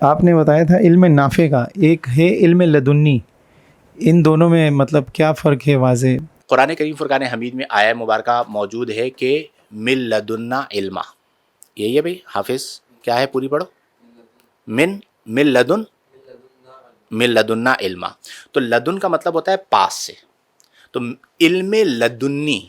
آپ نے بتایا تھا علم نافع کا، ایک ہے علم لدنی، ان دونوں میں مطلب کیا فرق ہے واضح؟ قرآن کریم فرقان حمید میں آیہ مبارکہ موجود ہے کہ من لدنا علما، یہی ہے بھائی حافظ، کیا ہے پوری پڑھو، من لدنا علما، تو لدن کا مطلب ہوتا ہے پاس سے، تو علم لدنی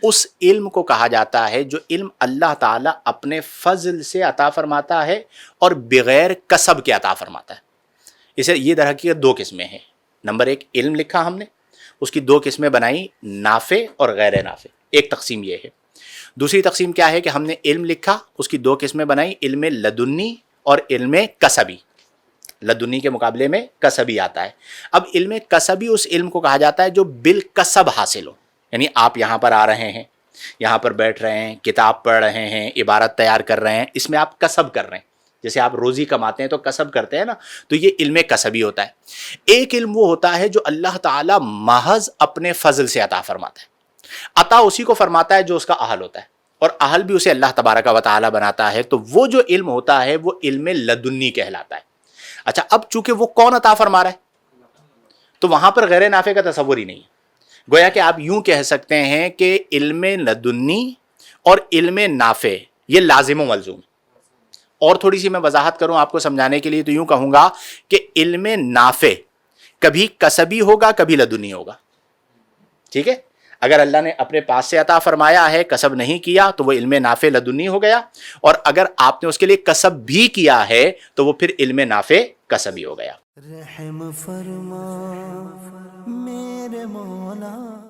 اس علم کو کہا جاتا ہے جو علم اللہ تعالیٰ اپنے فضل سے عطا فرماتا ہے اور بغیر کسب کے عطا فرماتا ہے۔ اسے یہ در حقیقت دو قسمیں ہیں۔ نمبر ایک، علم لکھا ہم نے، اس کی دو قسمیں بنائی، نافع اور غیر نافع، ایک تقسیم یہ ہے۔ دوسری تقسیم کیا ہے کہ ہم نے علم لکھا، اس کی دو قسمیں بنائی، علم لدنی اور علم کسبی۔ لدنی کے مقابلے میں کسبی آتا ہے۔ اب علم کسبی اس علم کو کہا جاتا ہے جو بالکسب حاصل ہو، یعنی آپ یہاں پر آ رہے ہیں، یہاں پر بیٹھ رہے ہیں، کتاب پڑھ رہے ہیں، عبارت تیار کر رہے ہیں، اس میں آپ کسب کر رہے ہیں، جیسے آپ روزی کماتے ہیں تو کسب کرتے ہیں نا، تو یہ علم کسبی ہوتا ہے۔ ایک علم وہ ہوتا ہے جو اللہ تعالیٰ محض اپنے فضل سے عطا فرماتا ہے، عطا اسی کو فرماتا ہے جو اس کا اہل ہوتا ہے، اور اہل بھی اسے اللہ تبارک و تعالیٰ بناتا ہے، تو وہ جو علم ہوتا ہے وہ علم لدنی کہلاتا ہے۔ اچھا، اب چونکہ وہ کون عطا فرما رہا ہے تو وہاں پر غیر نافع کا تصور ہی نہیں ہے۔ گویا کہ آپ یوں کہہ سکتے ہیں کہ علم لدنی اور علم نافع یہ لازم و ملزوم ہے۔ اور تھوڑی سی میں وضاحت کروں آپ کو سمجھانے کے لیے تو یوں کہوں گا کہ علم نافع کبھی کسبی ہوگا، کبھی لدنی ہوگا، ٹھیک ہے؟ اگر اللہ نے اپنے پاس سے عطا فرمایا ہے، کسب نہیں کیا، تو وہ علم نافع لدنی ہو گیا، اور اگر آپ نے اس کے لیے کسب بھی کیا ہے تو وہ پھر علم نافع کسبی ہو گیا۔ رحم فرما میرے مولا۔